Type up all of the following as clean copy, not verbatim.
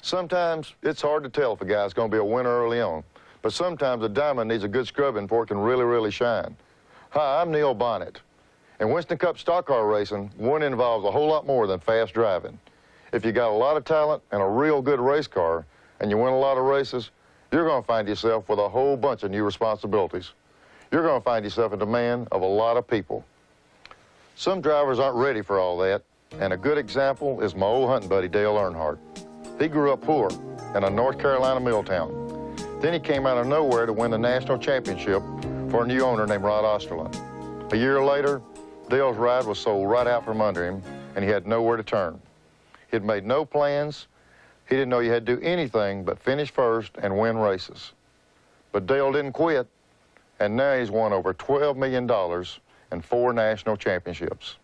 Sometimes it's hard to tell if a guy's going to be a winner early on, but sometimes a diamond needs a good scrubbing before it can really, really shine. Hi, I'm Neil Bonnett. In Winston Cup stock car racing, winning involves a whole lot more than fast driving. If you got a lot of talent and a real good race car, and you win a lot of races, you're going to find yourself with a whole bunch of new responsibilities. You're going to find yourself in demand of a lot of people. Some drivers aren't ready for all that, and a good example is my old hunting buddy, Dale Earnhardt. He grew up poor in a North Carolina mill town. Then he came out of nowhere to win the national championship for a new owner named Rod Osterlund. A year later, Dale's ride was sold right out from under him, and he had nowhere to turn. He had made no plans. He didn't know you had to do anything but finish first and win races. But Dale didn't quit, and now he's won over $12 million and 4 national championships.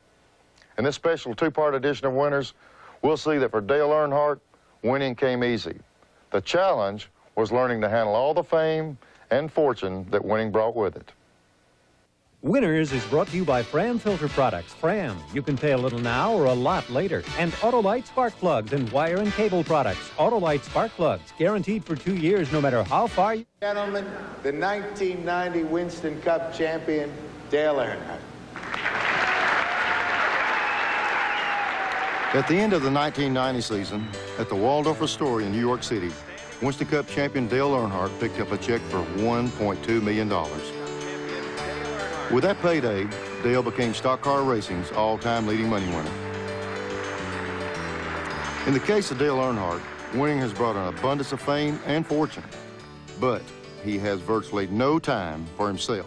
In this special 2-part edition of Winners, we'll see that for Dale Earnhardt, winning came easy. The challenge was learning to handle all the fame and fortune that winning brought with it. Winners is brought to you by Fram Filter Products. Fram, you can pay a little now or a lot later. And Autolite Spark Plugs and wire and cable products. Autolite Spark Plugs, guaranteed for 2 years no matter how far you... Gentlemen, the 1990 Winston Cup champion, Dale Earnhardt. At the end of the 1990 season, at the Waldorf Astoria in New York City, Winston Cup champion Dale Earnhardt picked up a check for $1.2 million. With that payday, Dale became stock car racing's all-time leading money winner. In the case of Dale Earnhardt, winning has brought an abundance of fame and fortune, but he has virtually no time for himself.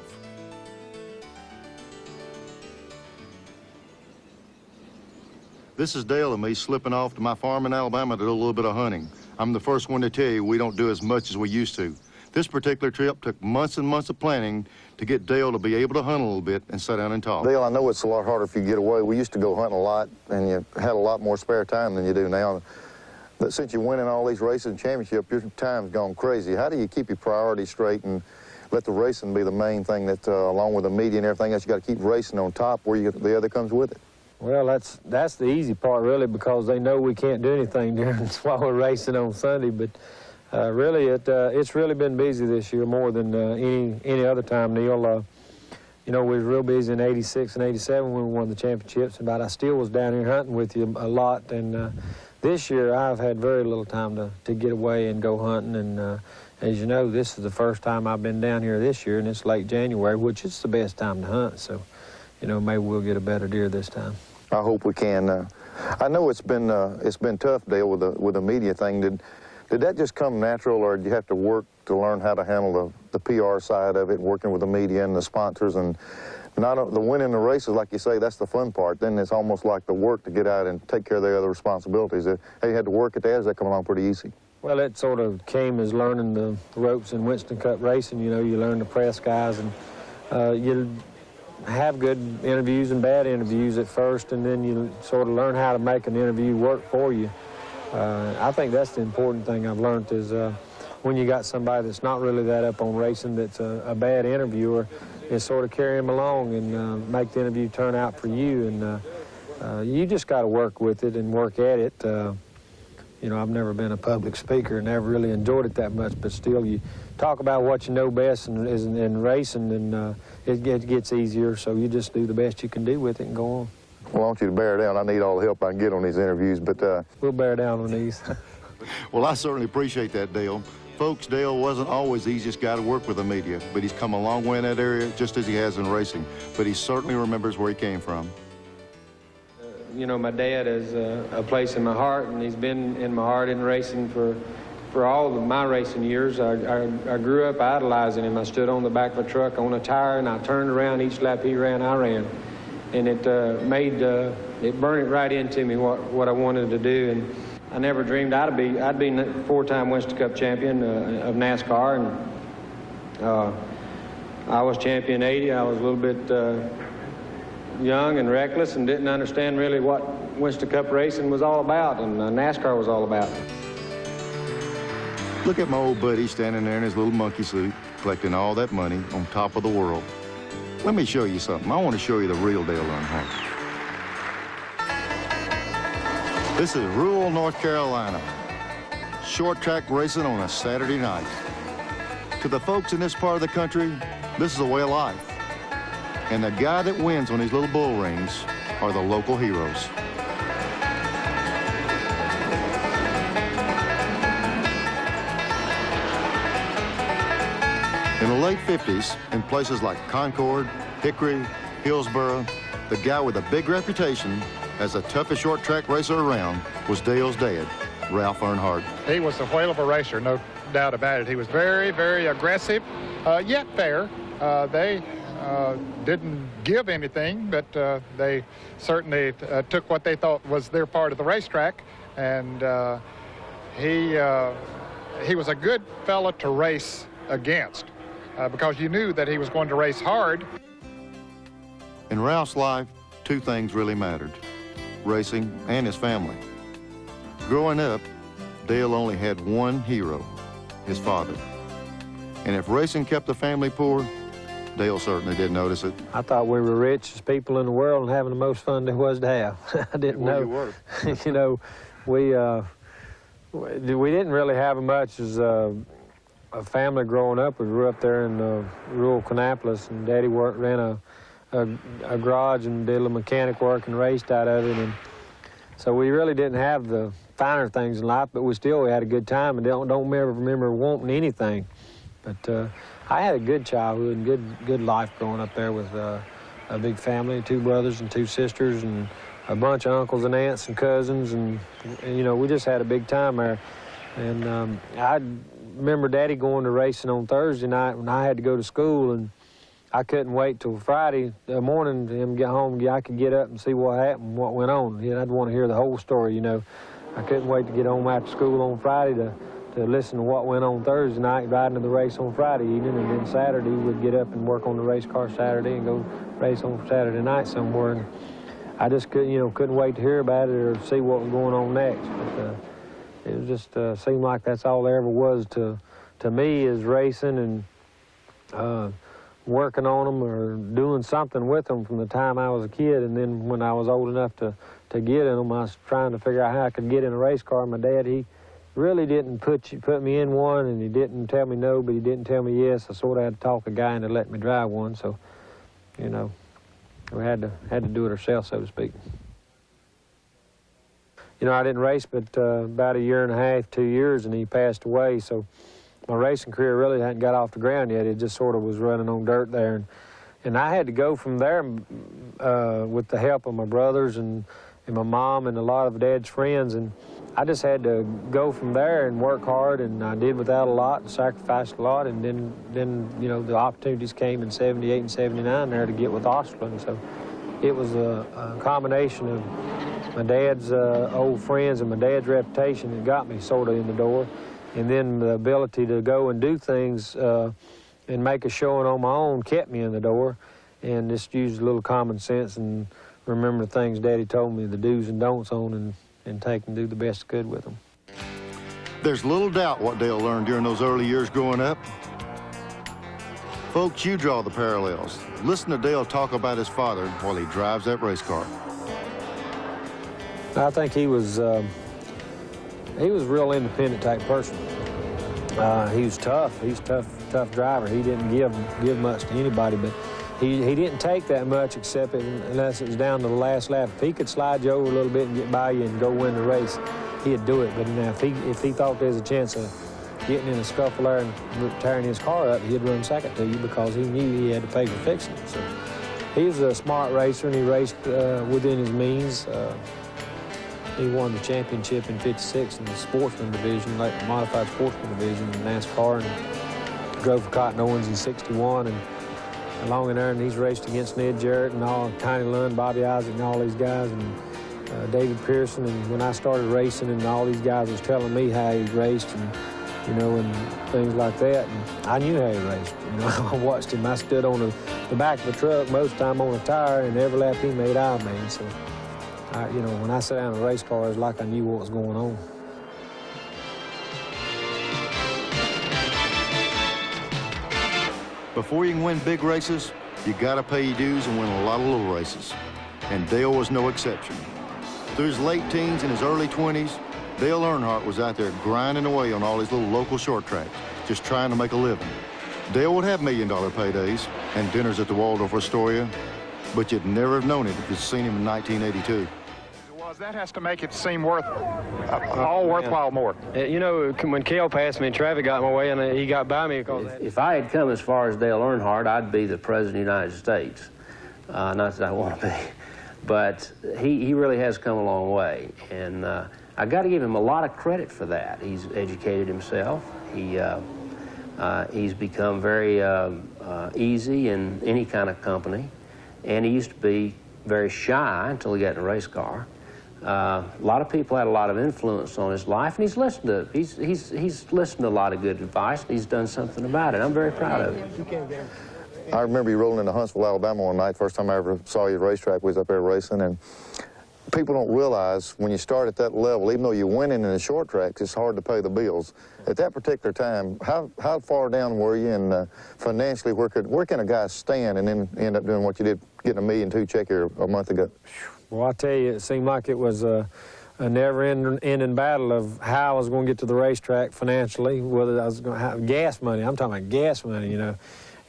This is Dale and me slipping off to my farm in Alabama to do a little bit of hunting. I'm the first one to tell you we don't do as much as we used to. This particular trip took months and months of planning to get Dale to be able to hunt a little bit and sit down and talk. Dale, I know it's a lot harder if you get away. We used to go hunting a lot, and you had a lot more spare time than you do now. But since you're winning all these races and championships, your time's gone crazy. How do you keep your priorities straight and let the racing be the main thing that, along with the media and everything else, you got to keep racing on top where the other comes with it? Well, that's the easy part, really, because they know we can't do anything during while we're racing on Sunday. But really, it's really been busy this year more than any other time, Neil. You know, we were real busy in '86 and '87 when we won the championships, but I still was down here hunting with you a lot. And this year, I've had very little time to get away and go hunting. And as you know, this is the first time I've been down here this year, and it's late January, which is the best time to hunt. So, you know, maybe we'll get a better deer this time. I hope we can. I know it's been tough, Dale, with the media thing. Did that just come natural, or did you have to work to learn how to handle the PR side of it, working with the media and the sponsors, and not the winning the races, like you say, that's the fun part. Then it's almost like the work to get out and take care of the other responsibilities. Have you had to work at that? Does that come along pretty easy? Well, it sort of came as learning the ropes in Winston Cup racing. You know, you learn the press guys, and you have good interviews and bad interviews at first, and then you sort of learn how to make an interview work for you. I think that's the important thing I've learned is when you got somebody that's not really that up on racing that's a bad interviewer, is sort of carry them along and make the interview turn out for you. And you just got to work with it and work at it. You know, I've never been a public speaker and never really enjoyed it that much, but still you talk about what you know best in racing, and it gets easier, so you just do the best you can do with it and go on. Well, I want you to bear down. I need all the help I can get on these interviews, but... We'll bear down on these. Well, I certainly appreciate that, Dale. Folks, Dale wasn't always the easiest guy to work with the media, but he's come a long way in that area, just as he has in racing. But he certainly remembers where he came from. You know, my dad is a place in my heart, and he's been in my heart in racing for all of my racing years. I grew up idolizing him. I stood on the back of a truck on a tire, and I turned around each lap he ran, I ran. And it burned it right into me what I wanted to do. And I never dreamed I'd be 4-time Winston Cup champion of NASCAR. And I was champion '80. I was a little bit young and reckless and didn't understand really what Winston Cup racing was all about and NASCAR was all about. Look at my old buddy standing there in his little monkey suit, collecting all that money on top of the world. Let me show you something. I want to show you the real Dale Earnhardt. This is rural North Carolina. short track racing on a Saturday night. To the folks in this part of the country, this is a way of life. And the guy that wins on these little bull rings are the local heroes. In the late 50s, in places like Concord, Hickory, Hillsboro, the guy with a big reputation as the toughest short track racer around was Dale's dad, Ralph Earnhardt. He was a whale of a racer, no doubt about it. He was very, very aggressive, yet fair. They didn't give anything, but they certainly took what they thought was their part of the racetrack. And he was a good fella to race against because you knew that he was going to race hard. In Ralph's life, two things really mattered, racing and his family. Growing up, Dale only had one hero, his father. And if racing kept the family poor, Dale certainly didn't notice it. I thought we were richest people in the world and having the most fun there was to have. I didn't know. You were. You know, we didn't really have much as a family growing up. We grew up there in rural Kannapolis, and Daddy ran a garage and did a little mechanic work and raced out of it. And so we really didn't have the finer things in life, but we had a good time and don't ever remember wanting anything. But I had a good childhood and good life growing up there with a big family, 2 brothers and 2 sisters, and a bunch of uncles and aunts and cousins, and you know, we just had a big time there. And I remember Daddy going to racing on Thursday night when I had to go to school, and I couldn't wait till Friday morning to him get home. I could get up and see what happened, what went on. I'd want to hear the whole story, you know. I couldn't wait to get home after school on Friday to listen to what went on Thursday night, riding to the race on Friday evening, and then Saturday we'd get up and work on the race car Saturday and go race on Saturday night somewhere. And I just couldn't wait to hear about it or see what was going on next. But it was just seemed like that's all there ever was to me, is racing and working on them or doing something with them from the time I was a kid. And then when I was old enough to get in them, I was trying to figure out how I could get in a race car. My dad, he really didn't put me in one, and he didn't tell me no, but he didn't tell me yes. I sort of had to talk a guy into letting me drive one. So, you know, we had to do it ourselves, so to speak. You know, I didn't race but about 1.5 years, 2 years, and he passed away. So my racing career really hadn't got off the ground yet. It just sort of was running on dirt there. And I had to go from there with the help of my brothers and my mom and a lot of Dad's friends. And I just had to go from there and work hard, and I did without a lot and sacrificed a lot. And then you know, the opportunities came in 78 and 79 there to get with Osterlund. So it was a combination of my dad's old friends and my dad's reputation that got me sort of in the door. And then the ability to go and do things and make a showing on my own kept me in the door. And just use a little common sense and remember the things Daddy told me, the do's and don'ts on, and take and do the best I could with them. There's little doubt what Dale learned during those early years growing up. Folks, you draw the parallels. Listen to Dale talk about his father while he drives that race car. I think he was a real independent type person. He was tough. He's a tough driver. He didn't give much to anybody, but he didn't take that much unless it was down to the last lap. If he could slide you over a little bit and get by you and go win the race, he'd do it. But now if he thought there was a chance of getting in a scuffle there and tearing his car up, he'd run second to you because he knew he had to pay for fixing it. So he was a smart racer, and he raced within his means. He won the championship in '56 in the sportsman division, like the modified sportsman division in NASCAR, and drove for Cotton Owens in '61. And along in there, and he's raced against Ned Jarrett and all, Tiny Lund, Bobby Isaac, and all these guys, and David Pearson. And when I started racing, and all these guys was telling me how he raced, and you know, and things like that, and I knew how he raced. You know, I watched him. I stood on the back of the truck most of the time on a tire, and every lap he made, I made. So, you know, when I sat down in a race car, it was like I knew what was going on. Before you can win big races, you gotta pay your dues and win a lot of little races. And Dale was no exception. Through his late teens and his early 20s, Dale Earnhardt was out there grinding away on all his little local short tracks, just trying to make a living. Dale would have $1-million paydays and dinners at the Waldorf Astoria, but you'd never have known it if you'd seen him in 1982. That has to make it seem worthwhile more. You know, when Cale passed me and traffic got in my way and he got by me because if I had come as far as Dale Earnhardt, I'd be the President of the United States. Not that I want to be, but he really has come a long way, and I got to give him a lot of credit for that. He's educated himself. He's become very easy in any kind of company, and he used to be very shy until he got in a race car. A lot of people had a lot of influence on his life, and he's listened to a lot of good advice, and he's done something about it. I'm very proud of him. I remember you rolling into Huntsville, Alabama one night. First time I ever saw you at racetrack, we was up there racing, and people don't realize when you start at that level, even though you're winning in the short tracks, it's hard to pay the bills. At that particular time, how far down were you, and financially, where can a guy stand and then end up doing what you did, getting $1.2 million check here a month ago? Well, I tell you, it seemed like it was a never-ending battle of how I was going to get to the racetrack financially, whether I was going to have gas money. I'm talking about gas money, you know.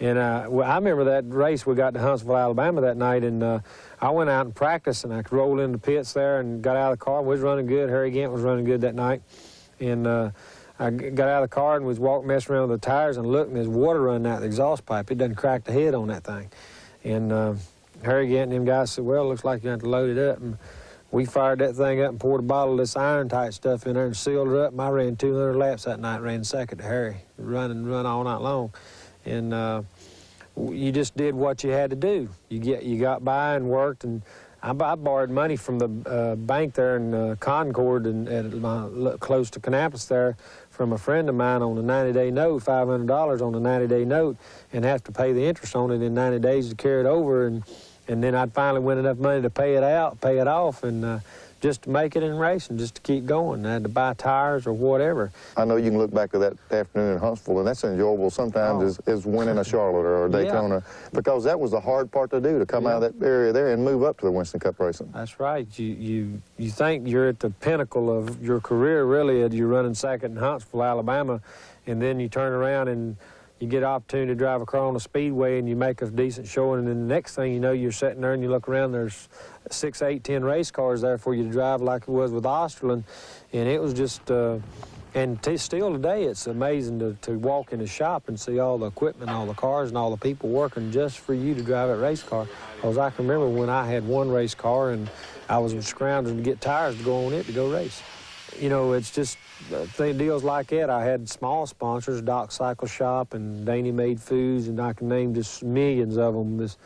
And well, I remember that race we got to Huntsville, Alabama that night, and I went out and practiced, and I rolled in the pits there and got out of the car. We was running good. Harry Gant was running good that night. And I got out of the car and was messing around with the tires and looked, and there's water running out the exhaust pipe. It doesn't crack the head on that thing. And Harry Gant and them guys said, well, it looks like you have to load it up. And we fired that thing up and poured a bottle of this iron-tight stuff in there and sealed it up. And I ran 200 laps that night, ran second to Harry, run all night long. And you just did what you had to do. You got by and worked, and I borrowed money from the bank there in Concord and close to Kannapolis there from a friend of mine on a 90-day note, $500 on a 90-day note, and have to pay the interest on it in 90 days to carry it over, and then I'd finally win enough money to pay it off, and just to make it in racing, just to keep going. I had to buy tires or whatever. I know you can look back to that afternoon in Huntsville, and that's enjoyable sometimes as winning a Charlotte or a Daytona, because that was the hard part to do, to come out of that area there and move up to the Winston Cup racing. That's right. You think you're at the pinnacle of your career, really, as you're running second in Huntsville, Alabama, and then you turn around and you get an opportunity to drive a car on a speedway and you make a decent showing, and then the next thing you know, you're sitting there and you look around, there's 6, 8, 10 race cars there for you to drive like it was with Osterlund, and it was just, and still today, it's amazing to walk in the shop and see all the equipment, all the cars, and all the people working just for you to drive that race car. Because I can remember when I had one race car and I was scrounging to get tires to go on it to go race. You know, it's just deals like that. I had small sponsors, Doc Cycle Shop and Danny Made Foods, and I can name just millions of them. This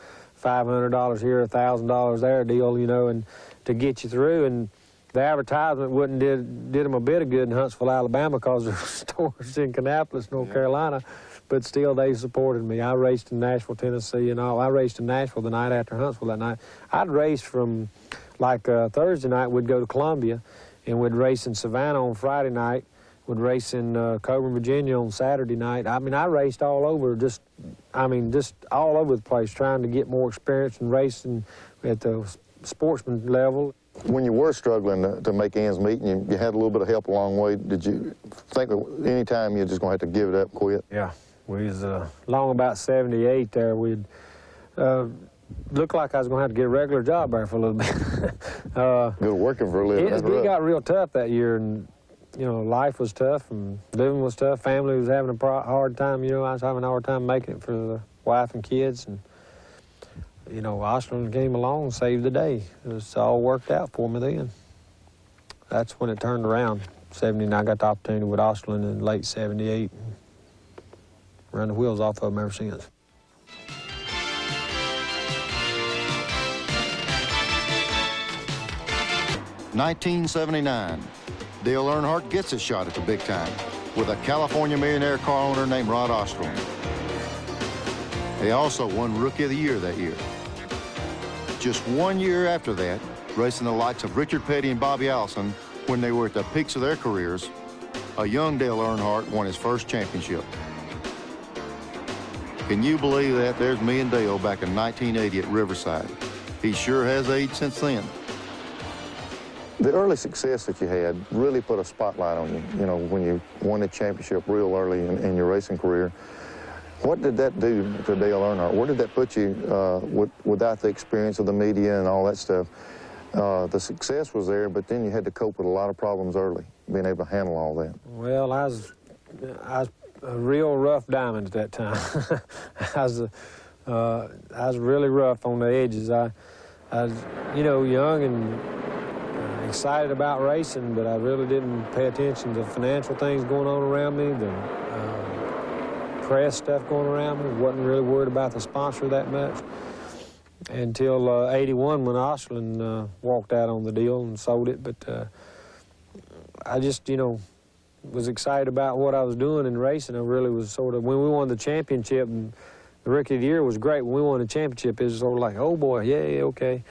$500 here, $1,000 there deal, you know, and to get you through. And the advertisement did them a bit of good in Huntsville, Alabama, because there were stores in Kannapolis, North Carolina, but still they supported me. I raced in Nashville, Tennessee, and all. I raced in Nashville the night after Huntsville that night. I'd race from, like Thursday night, we'd go to Columbia, and we'd race in Savannah on Friday night. We'd race in Coburn, Virginia on Saturday night. I mean, I raced all over, just all over the place, trying to get more experience in racing at the sportsman level. When you were struggling to make ends meet and you had a little bit of help along the way, did you think that any time you're just going to have to give it up and quit? Yeah. We was long about 78 there. We'd looked like I was going to have to get a regular job there for a little bit. Good working for a living. It got real tough that year, and you know, life was tough and living was tough. Family was having a hard time. You know, I was having a hard time making it for the wife and kids, and you know, Osterlund came along and saved the day. It was all worked out for me then. That's when it turned around. 79, I got the opportunity with Osterlund in late 78. Run the wheels off of them ever since. $1979. Dale Earnhardt gets a shot at the big time with a California millionaire car owner named Rod Osterlund. They also won Rookie of the Year that year. Just 1 year after that, racing the likes of Richard Petty and Bobby Allison when they were at the peaks of their careers, a young Dale Earnhardt won his first championship. Can you believe that? There's me and Dale back in 1980 at Riverside. He sure has aged since then. The early success that you had really put a spotlight on you, you know, when you won the championship real early in your racing career. What did that do to Dale Earnhardt? Where did that put you without the experience of the media and all that stuff? The success was there, but then you had to cope with a lot of problems early, being able to handle all that. Well, I was a real rough diamond at that time. I was really rough on the edges. I was, you know, young and excited about racing, but I really didn't pay attention to financial things going on around me, the press stuff going around me. Wasn't really worried about the sponsor that much until 81 when Osterlund walked out on the deal and sold it. But I just, you know, was excited about what I was doing in racing. I really was sort of, when we won the championship, and the Rookie of the Year was great. When we won the championship, it was sort of like, oh boy, yeah, okay.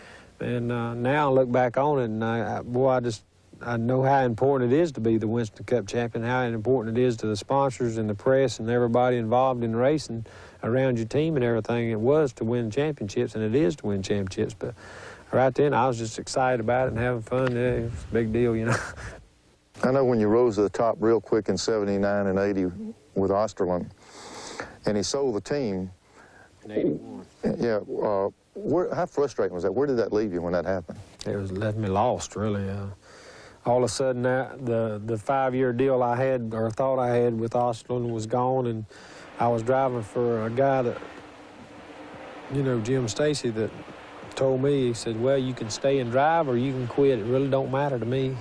And now I look back on it, and I know how important it is to be the Winston Cup champion, how important it is to the sponsors and the press and everybody involved in racing around your team and everything. It was to win championships, and it is to win championships. But right then, I was just excited about it and having fun. Yeah, it was a big deal, you know. I know when you rose to the top real quick in 79 and 80 with Osterlund, and he sold the team. In 81. Yeah. How frustrating was that? Where did that leave you when that happened? It was left me lost, really. All of a sudden, the 5-year deal I had, or thought I had with Osterlund, was gone, and I was driving for a guy that, you know, Jim Stacy, that told me, he said, well, you can stay and drive or you can quit. It really don't matter to me.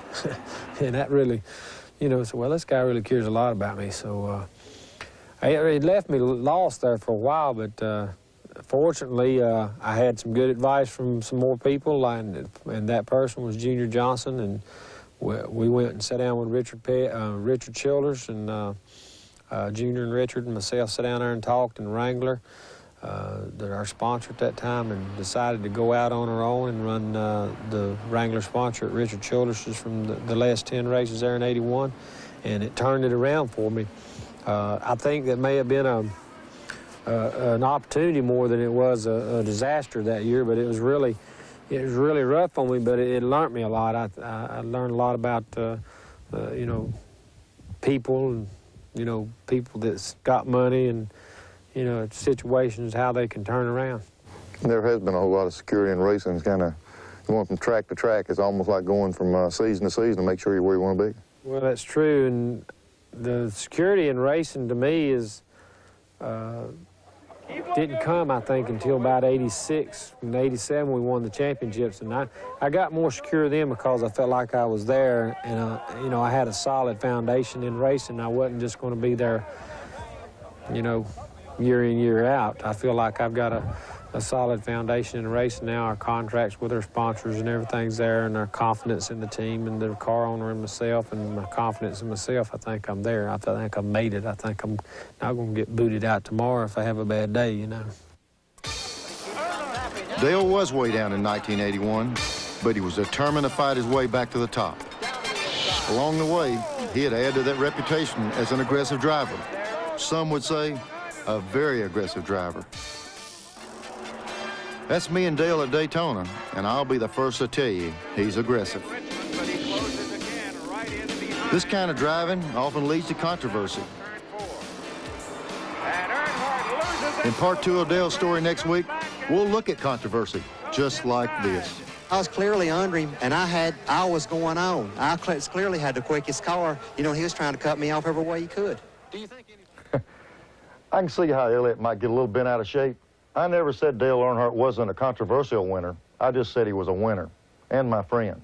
And that really, you know, so, well, this guy really cares a lot about me. So it left me lost there for a while, but fortunately, I had some good advice from some more people, and that person was Junior Johnson, and we went and sat down with Richard Childers, and Junior and Richard and myself sat down there and talked, and Wrangler, they're our sponsor at that time, and decided to go out on our own and run the Wrangler sponsor at Richard Childers from the last 10 races there in 81, and it turned it around for me. I think that may have been an opportunity more than it was a disaster that year, but it was really rough on me, but it learned me a lot. I learned a lot about, you know, people, and, you know, people that's got money, and, you know, situations, how they can turn around. There has been a whole lot of security in racing. It's kind of going from track to track. It's almost like going from season to season to make sure you're where you want to be. Well, that's true, and the security in racing to me is didn't come, I think, until about 86. In 87, we won the championships, and I got more secure then because I felt like I was there, and, you know, I had a solid foundation in racing. I wasn't just going to be there, you know, year in, year out. I feel like I've got a solid foundation in racing now. Our contracts with our sponsors and everything's there, and our confidence in the team and the car owner and myself, and my confidence in myself, I think I'm there. I think I've made it. I think I'm not going to get booted out tomorrow if I have a bad day, you know. Dale was way down in 1981, but he was determined to fight his way back to the top. Along the way, he had added to that reputation as an aggressive driver. Some would say a very aggressive driver. That's me and Dale at Daytona, and I'll be the first to tell you he's aggressive. This kind of driving often leads to controversy. In part 2 of Dale's story next week, we'll look at controversy just like this. I was clearly under him, and I was going on. I clearly had the quickest car. You know, he was trying to cut me off every way he could. Do you think I can see how Elliott might get a little bent out of shape. I never said Dale Earnhardt wasn't a controversial winner. I just said he was a winner, and my friend.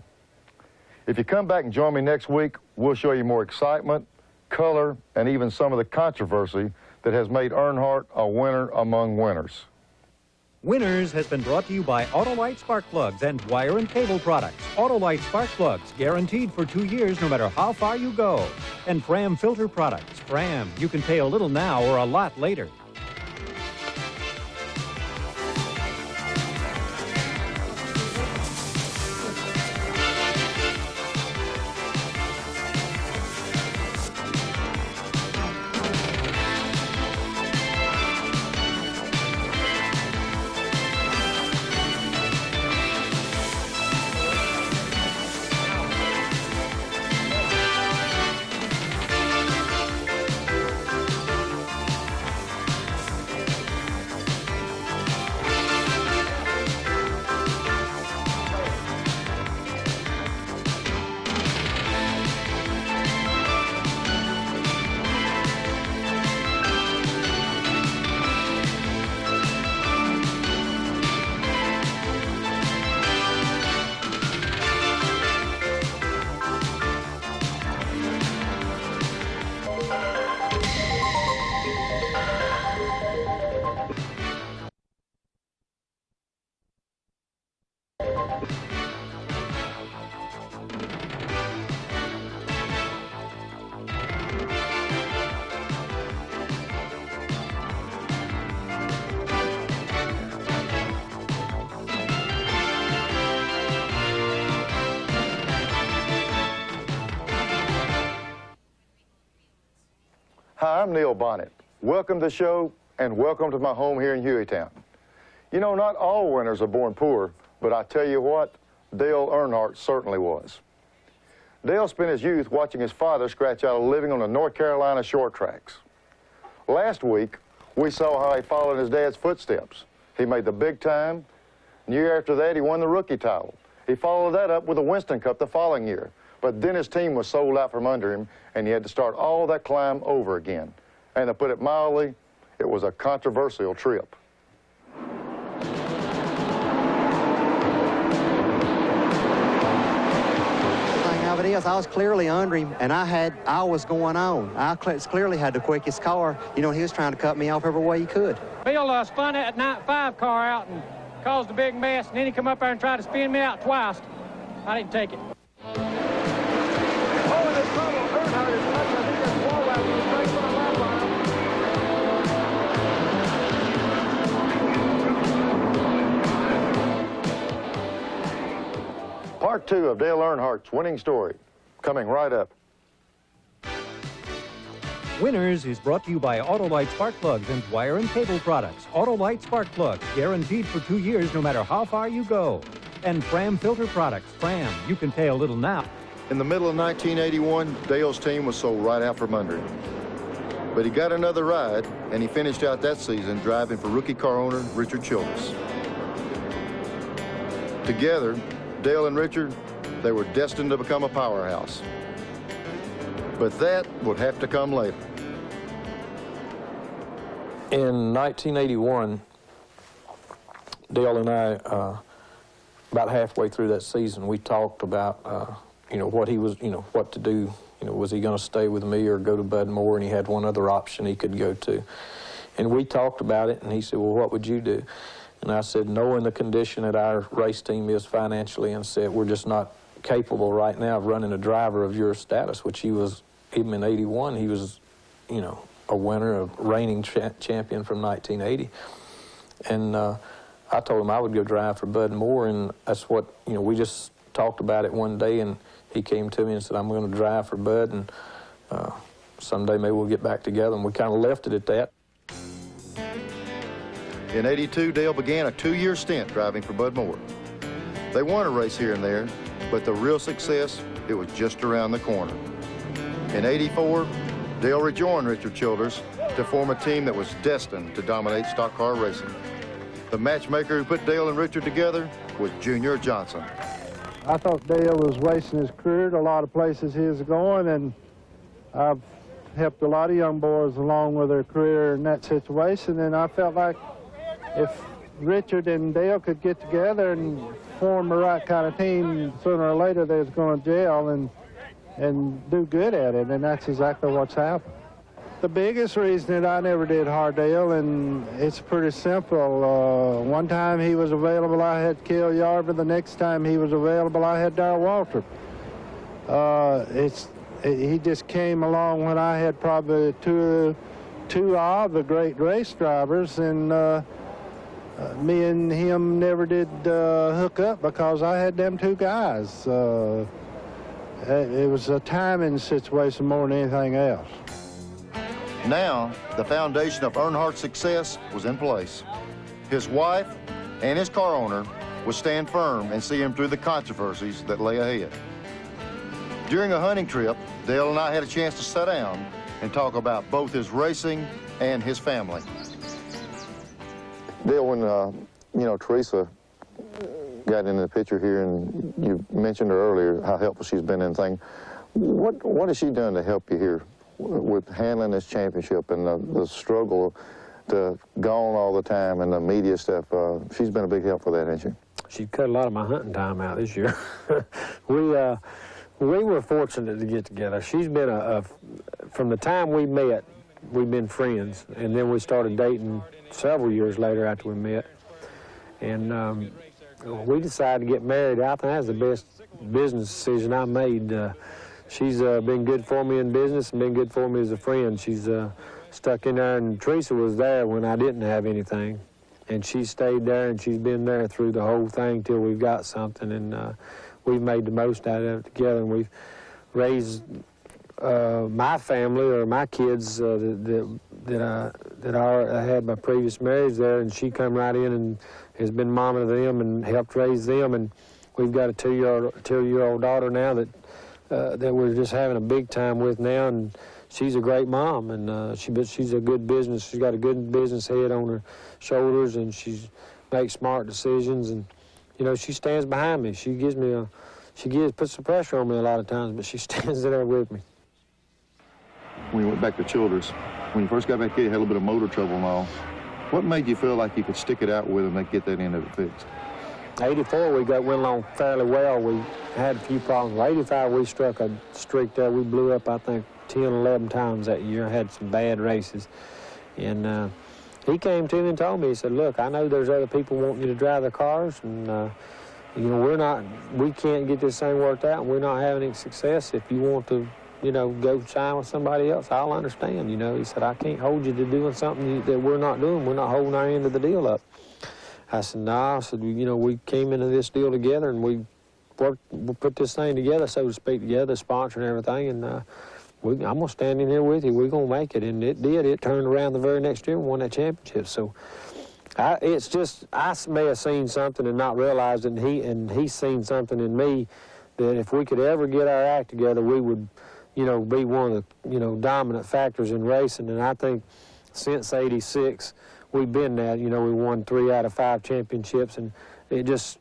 If you come back and join me next week, we'll show you more excitement, color, and even some of the controversy that has made Earnhardt a winner among winners. Winners has been brought to you by Autolite Spark Plugs and Wire and Cable Products. Autolite Spark Plugs, guaranteed for 2 years no matter how far you go. And Fram Filter Products. Fram, you can pay a little now or a lot later. Hi, I'm Neil Bonnett. Welcome to the show, and welcome to my home here in Hueytown. You know, not all winners are born poor, but I tell you what, Dale Earnhardt certainly was. Dale spent his youth watching his father scratch out a living on the North Carolina short tracks. Last week, we saw how he followed in his dad's footsteps. He made the big time. The year after that, he won the rookie title. He followed that up with the Winston Cup the following year. But then his team was sold out from under him, and he had to start all that climb over again. And to put it mildly, it was a controversial trip. It is, I was clearly under him, and I was going on. I clearly had the quickest car. You know, he was trying to cut me off every way he could. Bill spun that 95 car out and caused a big mess, and then he come up there and tried to spin me out twice. I didn't take it. Part 2 of Dale Earnhardt's winning story, coming right up. Winners is brought to you by Autolite Spark Plugs and Wire and Cable Products. Autolite Spark Plugs, guaranteed for 2 years no matter how far you go. And Fram Filter Products. Fram, you can pay a little now. In the middle of 1981, Dale's team was sold right out from under him. But he got another ride, and he finished out that season driving for rookie car owner Richard Childress. Together, Dale and Richard, they were destined to become a powerhouse. But that would have to come later. In 1981, Dale and I, about halfway through that season, we talked about, you know, what he was, you know, what to do. You know, was he going to stay with me or go to Bud Moore? And he had one other option he could go to. And we talked about it, and he said, well, what would you do? And I said, knowing the condition that our race team is financially, and said, we're just not capable right now of running a driver of your status, which he was, even in 81, he was, you know, a winner, a reigning champion from 1980. And I told him I would go drive for Bud Moore, and that's what, you know, we just talked about it one day, and he came to me and said, I'm going to drive for Bud, and someday maybe we'll get back together, and we kind of left it at that. In 82, Dale began a 2-year stint driving for Bud Moore. They won a race here and there, but the real success, it was just around the corner. In 84, Dale rejoined Richard Childress to form a team that was destined to dominate stock car racing. The matchmaker who put Dale and Richard together was Junior Johnson. I thought Dale was wasting his career at a lot of places he was going, and I've helped a lot of young boys along with their career in that situation, and I felt like if Richard and Dale could get together and form the right kind of team, sooner or later they was going to gel and do good at it, and that's exactly what's happened. The biggest reason that I never did Hardale, and it's pretty simple. One time he was available, I had Cale Yarber. The next time he was available, I had Darrell Waltrip. He just came along when I had probably two of the great race drivers, and me and him never did hook up because I had them two guys. It was a timing situation more than anything else. Now, the foundation of Earnhardt's success was in place. His wife and his car owner would stand firm and see him through the controversies that lay ahead. During a hunting trip, Dale and I had a chance to sit down and talk about both his racing and his family. Dale, when, you know, Teresa got into the picture here, and you mentioned her earlier, how helpful she's been in things. What has she done to help you here with handling this championship and the struggle to gone all the time and the media stuff? She's been a big help for that, hasn't she? She cut a lot of my hunting time out this year. We were fortunate to get together. She's been from the time we met, we've been friends, and then we started dating several years later after we met. And we decided to get married. I think that's the best business decision I made. She's been good for me in business and been good for me as a friend. She's stuck in there, and Teresa was there when I didn't have anything. And she stayed there, and she's been there through the whole thing till we've got something. And we've made the most out of it together, and we've raised my family or my kids that I had my previous marriage there, and she come right in and has been mama to them and helped raise them. And we've got a two-year-old daughter now that we're just having a big time with now, and she's a great mom, and she's a good business. She's got a good business head on her shoulders, and she makes smart decisions, and you know, she stands behind me. She gives me puts some pressure on me a lot of times, but she stands there with me. When you went back to Childress, when you first got back here, you had a little bit of motor trouble and all. What made you feel like you could stick it out with them and get that end of it fixed? 84, we went along fairly well. We had a few problems. 85, we struck a streak there. We blew up, I think, 10, 11 times that year. Had some bad races. And he came to me and told me, he said, look, I know there's other people wanting you to drive the cars, and you know, we can't get this thing worked out, and we're not having any success. If you want to, you know, go shine with somebody else, I'll understand, you know. He said, I can't hold you to doing something that we're not doing. We're not holding our end of the deal up. I said, no. I said, you know, we came into this deal together, and we put this thing together, so to speak, together, sponsor and everything, and I'm going to stand in here with you. We're going to make it. And it did. It turned around the very next year and won that championship. So it's just, I may have seen something and not realized it, and he's seen something in me that if we could ever get our act together, we would, you know, be one of the, you know, dominant factors in racing. And I think since '86, we've been that. You know, we won 3 out of 5 championships, and it just